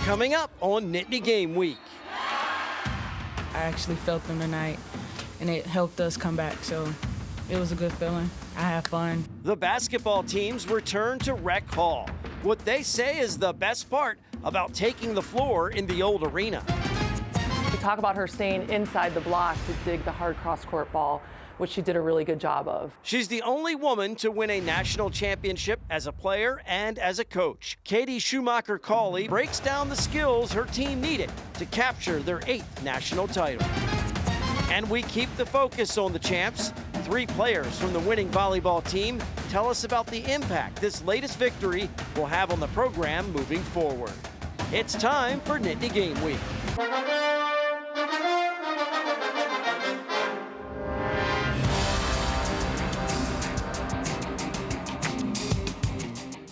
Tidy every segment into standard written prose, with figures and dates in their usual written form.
Coming up on Nittany Game Week. I actually felt them tonight, and it helped us come back, so it was a good feeling. I had fun. The basketball teams return to Rec Hall. What they say is the best part about taking the floor in the old arena. We talk about her staying inside the block to dig the hard cross-court ball, which she did a really good job of. She's the only woman to win a national championship as a player and as a coach. Katie Schumacher-Cawley breaks down the skills her team needed to capture their 8th national title. And we keep the focus on the champs. 3 players from the winning volleyball team tell us about the impact this latest victory will have on the program moving forward. It's time for Nittany Game Week.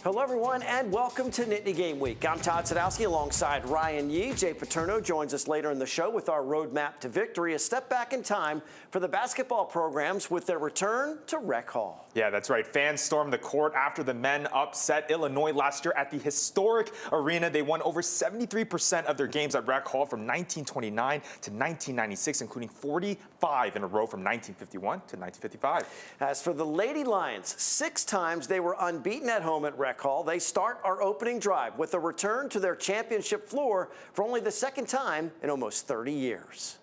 Hello, everyone, and welcome to Nittany Game Week. I'm Todd Sadowski alongside Ryan Yee. Jay Paterno joins us later in the show with our roadmap to victory, a step back in time for the basketball programs with their return to Rec Hall. Yeah, that's right. Fans stormed the court after the men upset Illinois last year at the historic arena. They won over 73% of their games at Rec Hall from 1929 to 1996, including 45 in a row from 1951 to 1955. As for the Lady Lions, 6 times they were unbeaten at home at Rec Hall. They start our opening drive with a return to their championship floor for only the 2nd time in almost 30 years.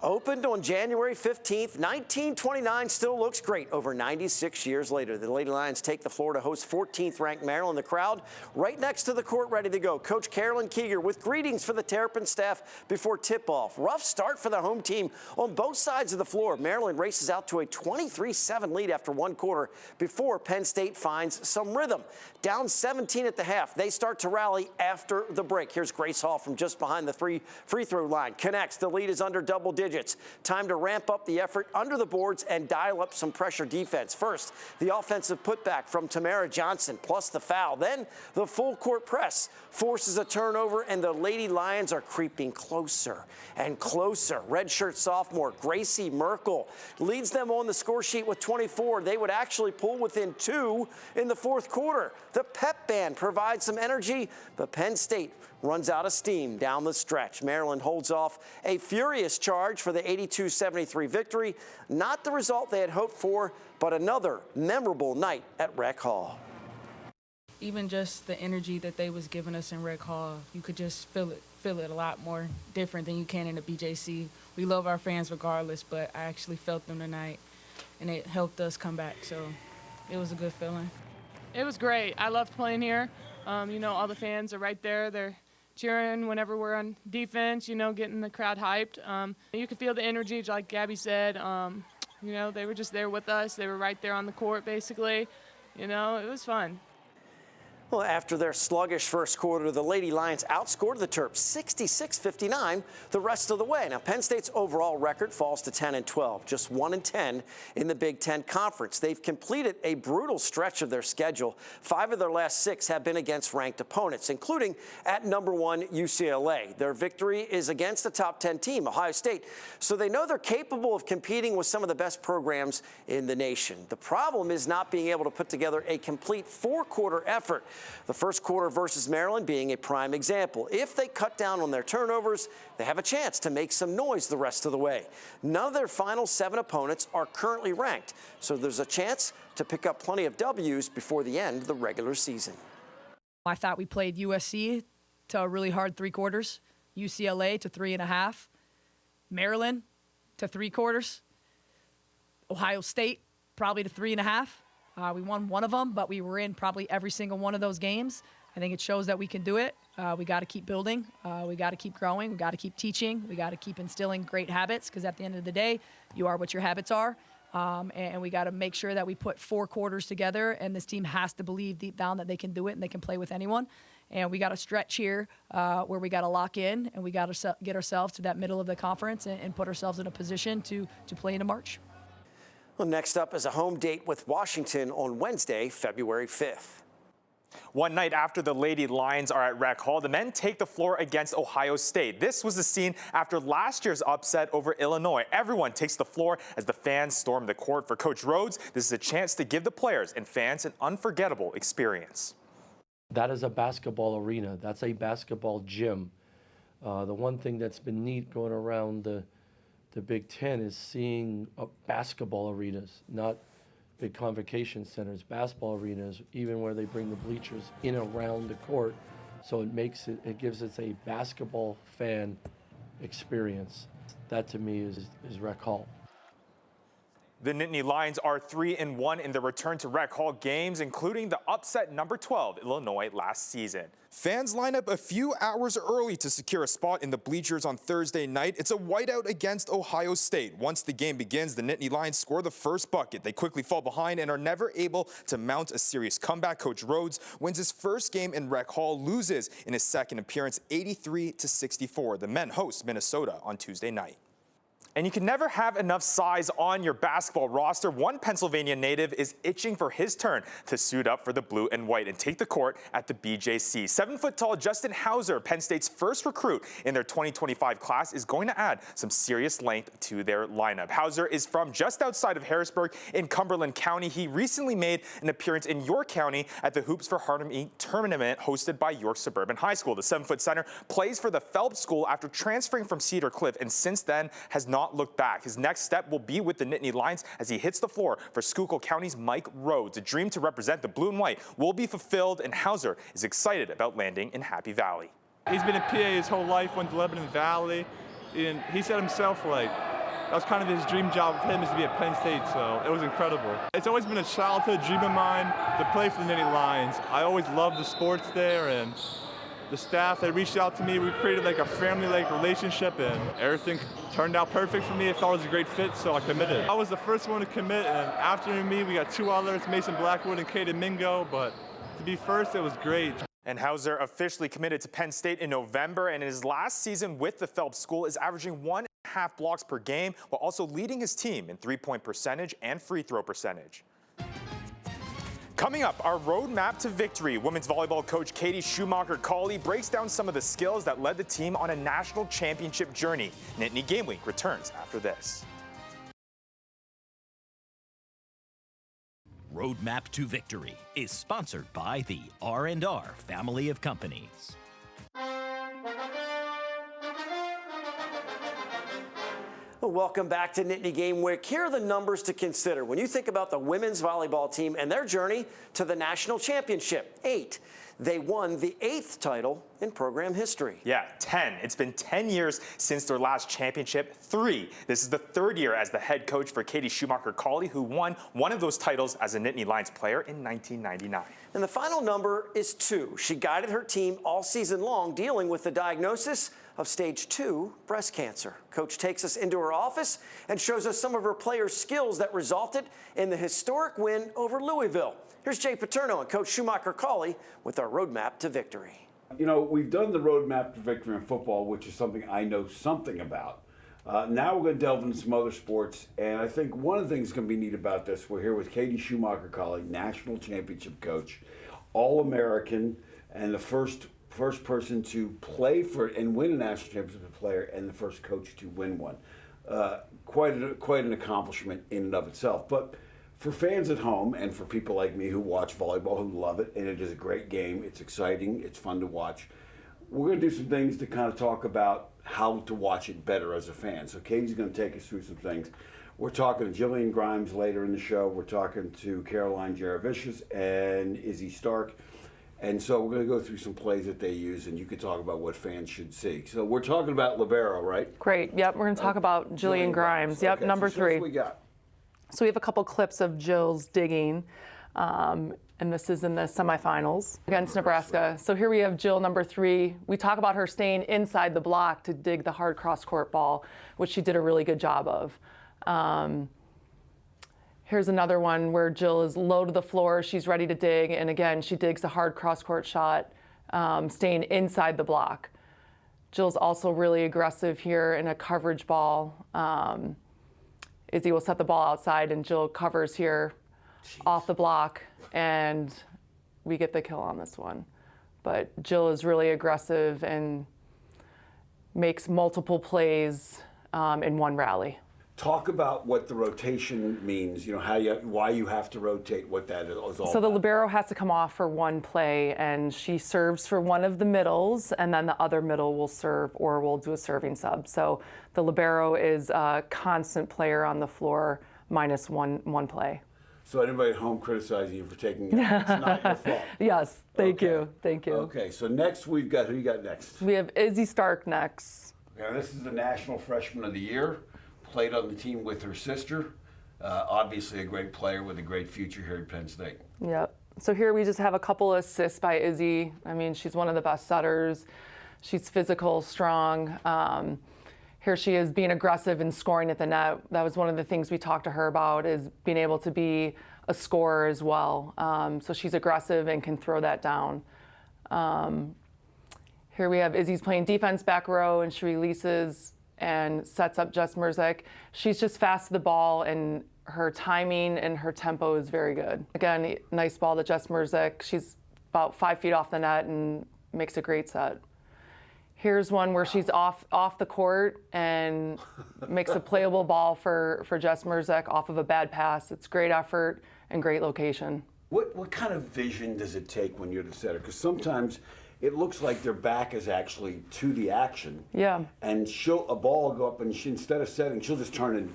Opened on January 15th, 1929, still looks great over 96 years later. The Lady Lions take the floor to host 14th ranked Maryland. The crowd right next to the court ready to go. Coach Carolyn Kieger with greetings for the Terrapin staff before tip-off. Rough start for the home team on both sides of the floor. Maryland races out to a 23-7 lead after 1 quarter before Penn State finds some rhythm. Down 17 at the half. They start to rally after the break. Here's Grace Hall from just behind the free throw line. Connects. The lead is under double digits. Time to ramp up the effort under the boards and dial up some pressure defense. First, the offensive putback from Tamara Johnson, plus the foul. Then the full court press forces a turnover, and the Lady Lions are creeping closer and closer. Redshirt sophomore Gracie Merkel leads them on the score sheet with 24. They would actually pull within 2 in the 4th quarter. The pep band provides some energy, but Penn State runs out of steam down the stretch. Maryland holds off a furious charge for the 82-73 victory. Not the result they had hoped for, but another memorable night at Rec Hall. Even just the energy that they was giving us in Rec Hall, you could just feel it a lot more different than you can in a BJC. We love our fans regardless, but I actually felt them tonight, and it helped us come back, so it was a good feeling. It was great. I loved playing here. You know, all the fans are right there. They're cheering whenever we're on defense, you know, getting the crowd hyped. You could feel the energy, like Gabby said. You know, they were just there with us. They were right there on the court, basically. You know, it was fun. Well, after their sluggish first quarter, the Lady Lions outscored the Terps 66-59 the rest of the way. Now, Penn State's overall record falls to 10-12, just 1-10 in the Big Ten Conference. They've completed a brutal stretch of their schedule. 5 of their last 6 have been against ranked opponents, including at #1 UCLA. Their victory is against a top 10 team, Ohio State, so they know they're capable of competing with some of the best programs in the nation. The problem is not being able to put together a complete 4-quarter effort. The first quarter versus Maryland being a prime example. If they cut down on their turnovers, they have a chance to make some noise the rest of the way. None of their final 7 opponents are currently ranked, so there's a chance to pick up plenty of W's before the end of the regular season. I thought we played USC to a really hard 3 quarters, UCLA to 3.5, Maryland to 3 quarters, Ohio State probably to 3.5. We won 1 of them, but we were in probably every single one of those games. I think it shows that we can do it. We got to keep building. We got to keep growing. We got to keep teaching. We got to keep instilling great habits, because at the end of the day, you are what your habits are. And we got to make sure that we put 4 quarters together, and this team has to believe deep down that they can do it and they can play with anyone. And we got to stretch here where we got to lock in, and we got to get ourselves to that middle of the conference and put ourselves in a position to play into March. Well, next up is a home date with Washington on Wednesday, February 5th. One night after the Lady Lions are at Rec Hall, the men take the floor against Ohio State. This was the scene after last year's upset over Illinois. Everyone takes the floor as the fans storm the court. For Coach Rhodes, this is a chance to give the players and fans an unforgettable experience. That is a basketball arena. That's a basketball gym. The one thing that's been neat going around the Big Ten is seeing basketball arenas, not big convocation centers, basketball arenas, even where they bring the bleachers in around the court. So it gives us a basketball fan experience. That to me is Rec Hall. The Nittany Lions are 3-1 in the return to Rec Hall games, including the upset number 12 Illinois last season. Fans line up a few hours early to secure a spot in the bleachers on Thursday night. It's a whiteout against Ohio State. Once the game begins, the Nittany Lions score the first bucket. They quickly fall behind and are never able to mount a serious comeback. Coach Rhodes wins his first game in Rec Hall, loses in his second appearance 83-64. The men host Minnesota on Tuesday night. And you can never have enough size on your basketball roster. One Pennsylvania native is itching for his turn to suit up for the blue and white and take the court at the BJC. 7-foot-tall Justin Hauser, Penn State's first recruit in their 2025 class, is going to add some serious length to their lineup. Hauser is from just outside of Harrisburg in Cumberland County. He recently made an appearance in York County at the Hoops for Harlem tournament hosted by York Suburban High School. The 7-foot center plays for the Phelps School after transferring from Cedar Cliff, and since then has not look back. His next step will be with the Nittany Lions as he hits the floor for Schuylkill County's Mike Rhodes. A dream to represent the blue and white will be fulfilled, and Hauser is excited about landing in Happy Valley. He's been in PA his whole life, went to Lebanon Valley, and he said himself, like, that was kind of his dream job for him, is to be at Penn State, so it was incredible. It's always been a childhood dream of mine to play for the Nittany Lions. I always loved the sports there, and the staff, they reached out to me. We created like a family-like relationship, and everything turned out perfect for me. I thought it was a great fit, so I committed. I was the first one to commit, and after me, we got two others, Mason Blackwood and Kaden Mingo, but to be first, it was great. And Hauser officially committed to Penn State in November, and in his last season with the Phelps School is averaging 1.5 blocks per game, while also leading his team in three-point percentage and free throw percentage. Coming up, our roadmap to victory. Women's volleyball coach Katie Schumacher-Cawley breaks down some of the skills that led the team on a national championship journey. Nittany Game Week returns after this. Roadmap to Victory is sponsored by the R&R family of companies. Welcome back to Nittany Game Week. Here are the numbers to consider when you think about the women's volleyball team and their journey to the national championship. 8. They won the 8th title in program history. Yeah, 10. It's been 10 years since their last championship. 3. This is the 3rd year as the head coach for Katie Schumacher-Cawley, who won one of those titles as a Nittany Lions player in 1999. And the final number is 2. She guided her team all season long, dealing with the diagnosis of stage 2 breast cancer. Coach takes us into her office and shows us some of her players' skills that resulted in the historic win over Louisville. Here's Jay Paterno and Coach Schumacher-Cawley with our roadmap to victory. You know, we've done the roadmap to victory in football, which is something I know something about. Now we're going to delve into some other sports, and I think one of the things that's going to be neat about this, we're here with Katie Schumacher-Cawley, national championship coach, All-American, and the first person to play for and win a national championship player, and the first coach to win one. Quite an accomplishment in and of itself. But for fans at home and for people like me who watch volleyball, who love it, and it is a great game, it's exciting, it's fun to watch, we're going to do some things to kind of talk about how to watch it better as a fan. So Katie's going to take us through some things. We're talking to Gillian Grimes later in the show. We're talking to Caroline Jurevicius and Izzy Starck. And so we're going to go through some plays that they use, and you can talk about what fans should see. So we're talking about libero, right? Great. Yep. We're going to talk about Gillian Grimes. Yep. Okay, Number so 3. what we got? So we have a couple clips of Jill's digging, and this is in the semifinals against Nebraska. So here we have Jill, number 3. We talk about her staying inside the block to dig the hard cross-court ball, which she did a really good job of. Here's another one where Jill is low to the floor. She's ready to dig, and again, she digs a hard cross-court shot, staying inside the block. Jill's also really aggressive here in a coverage ball. Izzy will set the ball outside, and Jill covers here off the block and we get the kill on this one. But Jill is really aggressive and makes multiple plays in one rally. Talk about what the rotation means, why you have to rotate, what that is all So about. the libero has to come off for one play, and she serves for one of the middles, and then the other middle will serve, or we'll do a serving sub. So the libero is a constant player on the floor minus one play. So anybody at home criticizing you for taking it, it's not your fault. Yes, thank you. Okay, so next who you got next? We have Izzy Starck next. Now this is the National Freshman of the Year. Played on the team with her sister. Obviously a great player with a great future here at Penn State. Yep. So here we just have a couple of assists by Izzy. I mean, she's one of the best setters. She's physical, strong. Here she is being aggressive and scoring at the net. That was one of the things we talked to her about, is being able to be a scorer as well. So she's aggressive and can throw that down. Here we have Izzy's playing defense back row, and she releases and sets up Jess Mrzik. She's just fast to the ball, and her timing and her tempo is very good. Again, nice ball to Jess Mrzik. She's about 5 feet off the net and makes a great set. Here's one where she's off the court and makes a playable ball for Jess Mrzik off of a bad pass. It's great effort and great location. What kind of vision does it take when you're the setter? Because sometimes it looks like their back is actually to the action. Yeah. And a ball will go up, and instead of setting, she'll just turn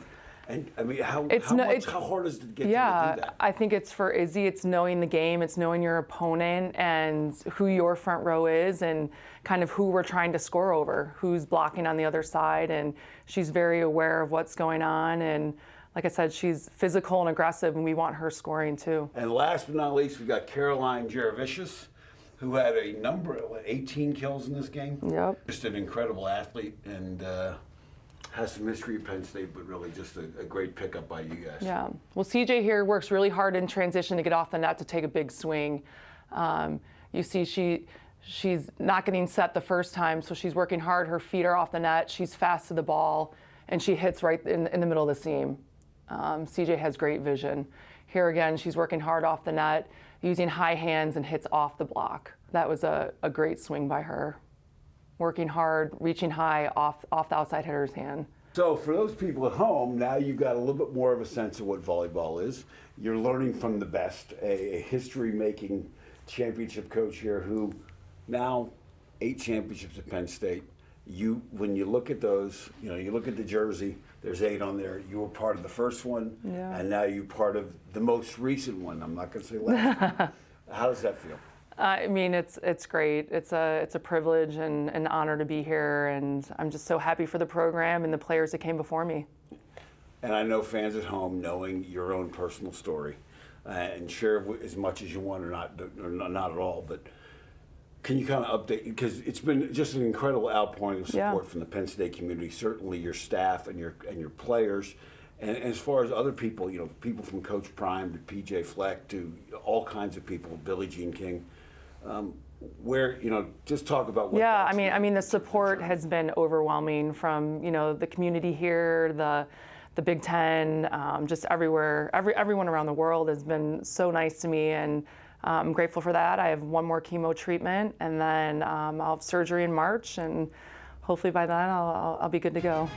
and I mean, how hard is it to get them to do that? I think it's for Izzy, it's knowing the game, it's knowing your opponent and who your front row is and kind of who we're trying to score over, who's blocking on the other side, and she's very aware of what's going on, and like I said, she's physical and aggressive, and we want her scoring too. And last but not least, we got Caroline Jurevicius, who had a number of 18 kills in this game. Yep. Just an incredible athlete, and has some history at Penn State, but really just a great pickup by you guys. Yeah. Well, CJ here works really hard in transition to get off the net to take a big swing. You see she's not getting set the first time, so she's working hard. Her feet are off the net. She's fast to the ball, and she hits right in the middle of the seam. CJ has great vision. Here again, she's working hard off the net, using high hands, and hits off the block. That was a great swing by her. Working hard, reaching high off the outside hitter's hand. So for those people at home, now you've got a little bit more of a sense of what volleyball is. You're learning from the best, a history-making championship coach here who now 8 championships at Penn State. When you look at those, you look at the jersey, there's 8 on there. You were part of the first one, and now you're part of the most recent one. I'm not going to say last one. How does that feel? I mean, it's great. It's a privilege and an honor to be here, and I'm just so happy for the program and the players that came before me. And I know fans at home, knowing your own personal story, and share as much as you want or not at all, but can you kind of update, because it's been just an incredible outpouring of support from the Penn State community, certainly your staff and your players. And as far as other people, people from Coach Prime to PJ Fleck to all kinds of people, Billie Jean King, just talk about what. Yeah, I mean, the support has been overwhelming from the community here, the Big Ten, just everywhere. Everyone around the world has been so nice to me, and I'm grateful for that. I have one more chemo treatment, and then I'll have surgery in March, and hopefully by then I'll be good to go.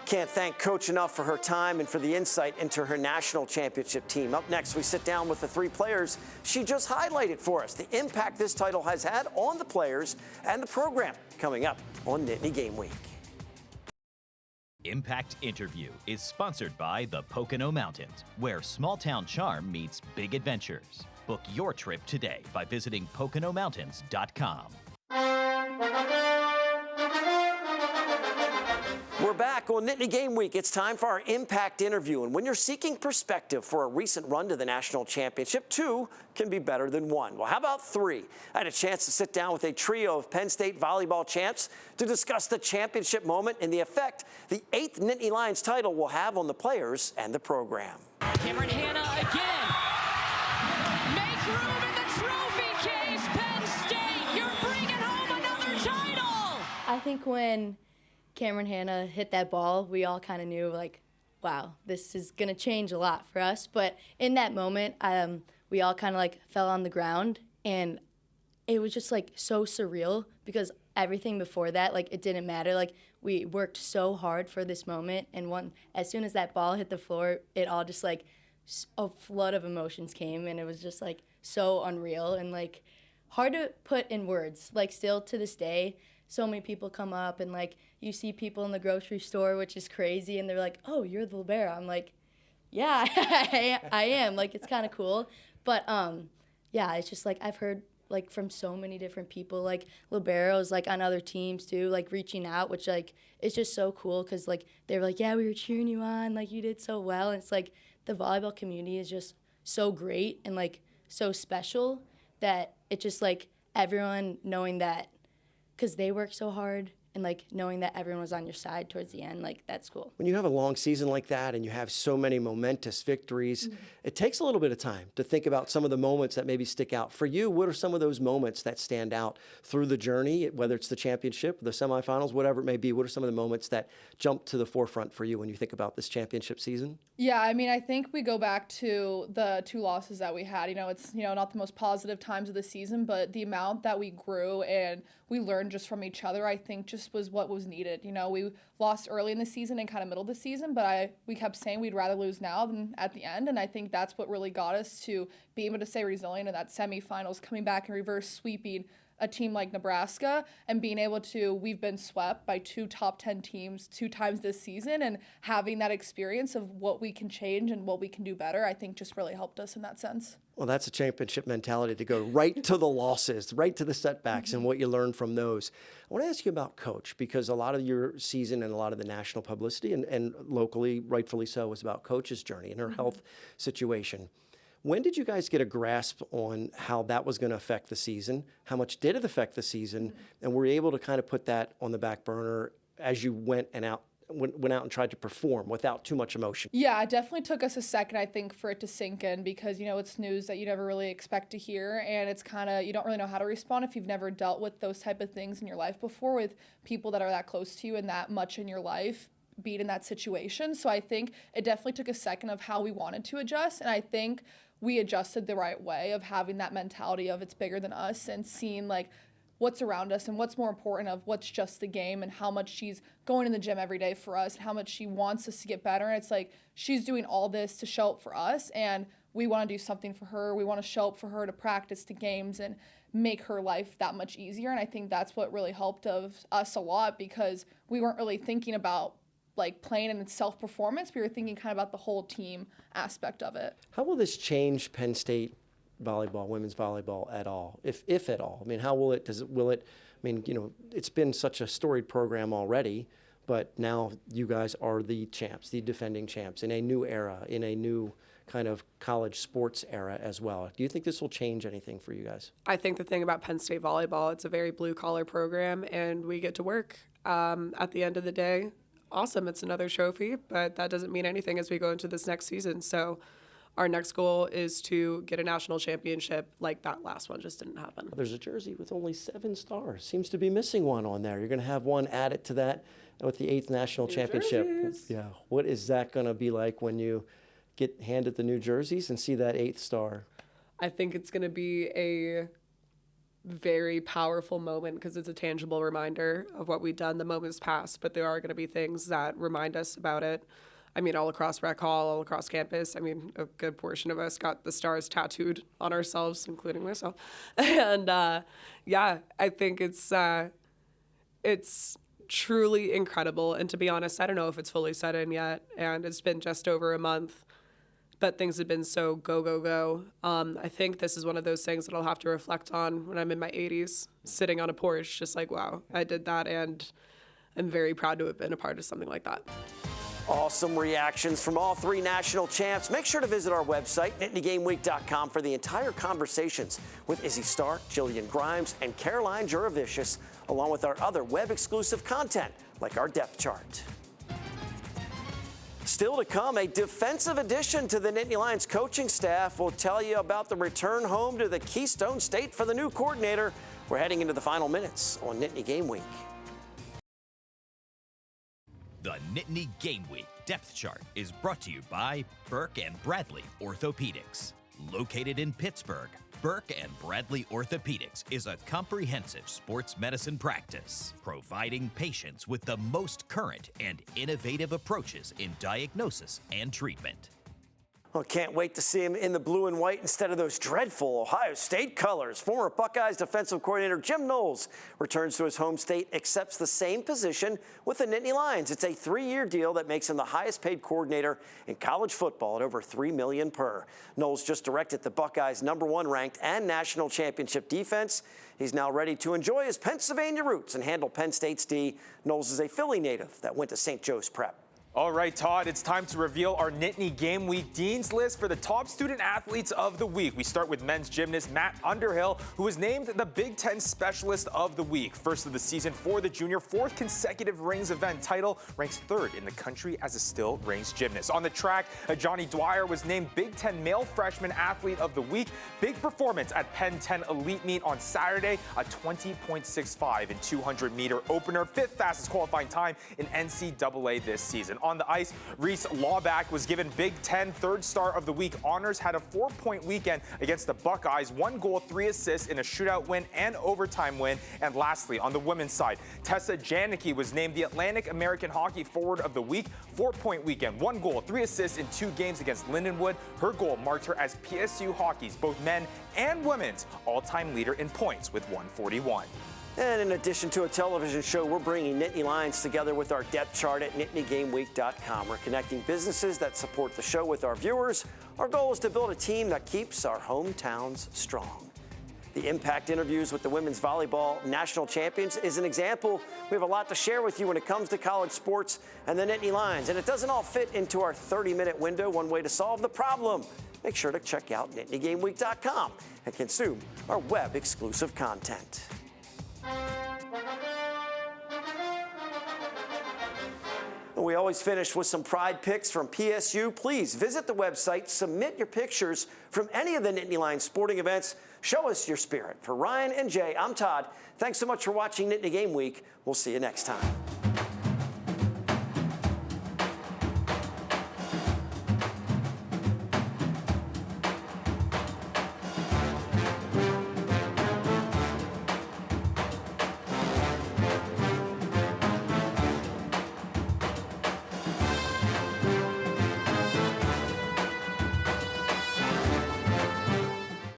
Can't thank Coach enough for her time and for the insight into her national championship team. Up next, we sit down with the 3 players she just highlighted for us, the impact this title has had on the players and the program, coming up on Nittany Game Week. Impact Interview is sponsored by the Pocono Mountains, where small-town charm meets big adventures. Book your trip today by visiting PoconoMountains.com. We're back on Nittany Game Week. It's time for our Impact Interview. And when you're seeking perspective for a recent run to the national championship, 2 can be better than 1. Well, how about 3? I had a chance to sit down with a trio of Penn State volleyball champs to discuss the championship moment and the effect the 8th Nittany Lions title will have on the players and the program. Cameron Hanna again. Make room in the trophy case, Penn State. You're bringing home another title. I think when Cameron Hanna hit that ball, we all kind of knew, like, wow, this is going to change a lot for us. But in that moment, we all kind of like fell on the ground, and it was just like so surreal because everything before that, like, it didn't matter. Like, we worked so hard for this moment, and as soon as that ball hit the floor, it all just like a flood of emotions came, and it was just like so unreal and like hard to put in words. Like, still to this day, so many people come up and like you see people in the grocery store, which is crazy, and they're like, "Oh, you're the libero." I'm like, "Yeah, I am." Like, it's kind of cool, but yeah, it's just like I've heard like from so many different people, like liberos, like on other teams too, like reaching out, which like it's just so cool because like they were like, "Yeah, we were cheering you on, like you did so well." And it's like the volleyball community is just so great and like so special that it just like everyone knowing that because they work so hard and like knowing that everyone was on your side towards the end, like that's cool. When you have a long season like that and you have so many momentous victories, it takes a little bit of time to think about some of the moments that maybe stick out. For you, what are some of those moments that stand out through the journey, whether it's the championship, the semifinals, whatever it may be? What are some of the moments that jump to the forefront for you when you think about this championship season? Yeah, I mean, I think we go back to the 2 losses that we had. You know, it's, you know, not the most positive times of the season, but the amount that we grew and we learned just from each other, I think just was what was needed. You know, we lost early in the season and kind of middle of the season, but we kept saying we'd rather lose now than at the end, and I think that's what really got us to be able to stay resilient in that semifinals, coming back and reverse sweeping a team like Nebraska and being able to, we've been swept by 2 top 10 teams 2 times this season, and having that experience of what we can change and what we can do better, I think just really helped us in that sense. Well, that's a championship mentality, to go right to the losses, right to the setbacks and what you learn from those. I want to ask you about Coach, because a lot of your season and a lot of the national publicity and locally, rightfully so, was about Coach's journey and her health situation. When did you guys get a grasp on how that was going to affect the season? How much did it affect the season? And were you able to kind of put that on the back burner as you went out and tried to perform without too much emotion? Yeah, it definitely took us a second, I think, for it to sink in because, you know, it's news that you never really expect to hear, and it's kind of, you don't really know how to respond if you've never dealt with those type of things in your life before with people that are that close to you and that much in your life being in that situation. So I think it definitely took a second of how we wanted to adjust, and I think we adjusted the right way of having that mentality of it's bigger than us and seeing like what's around us and what's more important of what's just the game and how much she's going in the gym every day for us and how much she wants us to get better. And it's like she's doing all this to show up for us, and we want to do something for her. We want to show up for her to practice, to games, and make her life that much easier. And I think that's what really helped of us a lot because we weren't really thinking about like playing in self-performance. We were thinking kind of about the whole team aspect of it. How will this change Penn State volleyball, women's volleyball at all, if at all? I mean, how will it, I mean, you know, it's been such a storied program already, but now you guys are the champs, the defending champs in a new era, in a new kind of college sports era as well. Do you think this will change anything for you guys? I think the thing about Penn State volleyball, it's a very blue-collar program, and we get to work. At the end of the day, awesome, it's another trophy, but that doesn't mean anything as we go into this next season. So our next goal is to get a national championship like that last one just didn't happen. There's a jersey with only 7 stars. Seems to be missing one on there. You're going to have one added to that with the 8th national championship. Jerseys. Yeah. What is that going to be like when you get handed the new jerseys and see that 8th star? I think it's going to be a very powerful moment because it's a tangible reminder of what we've done the moments past, but there are going to be things that remind us about it. I mean, all across Rec Hall, all across campus. I mean, a good portion of us got the stars tattooed on ourselves, including myself. And yeah, I think it's truly incredible. And to be honest, I don't know if it's fully set in yet. And it's been just over a month, but things have been so go, go, go. I think this is one of those things that I'll have to reflect on when I'm in my 80s, sitting on a porch, just like, wow, I did that. And I'm very proud to have been a part of something like that. Awesome reactions from all 3 national champs. Make sure to visit our website, NittanyGameWeek.com, for the entire conversations with Izzy Starck, Gillian Grimes, and Caroline Jurevicius, along with our other web-exclusive content, like our depth chart. Still to come, a defensive addition to the Nittany Lions coaching staff. We'll tell you about the return home to the Keystone State for the new coordinator. We're heading into the final minutes on Nittany Game Week. The Nittany Game Week Depth Chart is brought to you by Burke and Bradley Orthopedics. Located in Pittsburgh, Burke and Bradley Orthopedics is a comprehensive sports medicine practice, providing patients with the most current and innovative approaches in diagnosis and treatment. Well, can't wait to see him in the blue and white instead of those dreadful Ohio State colors. Former Buckeyes defensive coordinator Jim Knowles returns to his home state, accepts the same position with the Nittany Lions. It's a 3-year deal that makes him the highest paid coordinator in college football at over $3 million per. Knowles just directed the Buckeyes' #1 ranked and national championship defense. He's now ready to enjoy his Pennsylvania roots and handle Penn State's D. Knowles is a Philly native that went to St. Joe's Prep. All right, Todd, it's time to reveal our Nittany Game Week Dean's List for the top student athletes of the week. We start with men's gymnast Matt Underhill, who was named the Big Ten Specialist of the Week. First of the season for the junior, 4th consecutive rings event title, ranks 3rd in the country as a still rings gymnast. On the track, Johnny Dwyer was named Big Ten Male Freshman Athlete of the Week. Big performance at Penn 10 Elite Meet on Saturday, a 20.65 in 200-meter opener, 5th fastest qualifying time in NCAA this season. On the ice, Reese Lawback was given Big Ten 3rd Star of the Week honors, had a 4-point weekend against the Buckeyes, 1 goal, 3 assists in a shootout win and overtime win. And lastly, on the women's side, Tessa Janicki was named the Atlantic American Hockey Forward of the Week, 4-point weekend, 1 goal, 3 assists in 2 games against Lindenwood. Her goal marked her as PSU Hockey's both men and women's all-time leader in points with 141. And in addition to a television show, we're bringing Nittany Lions together with our depth chart at NittanyGameWeek.com. We're connecting businesses that support the show with our viewers. Our goal is to build a team that keeps our hometowns strong. The Impact interviews with the women's volleyball national champions is an example. We have a lot to share with you when it comes to college sports and the Nittany Lions. And it doesn't all fit into our 30-minute window. One way to solve the problem. Make sure to check out NittanyGameWeek.com and consume our web-exclusive content. We always finish with some pride picks from PSU. Please visit the website, submit your pictures from any of the Nittany Lions sporting events. Show us your spirit. For Ryan and Jay, I'm Todd. Thanks so much for watching Nittany Game Week. We'll see you next time.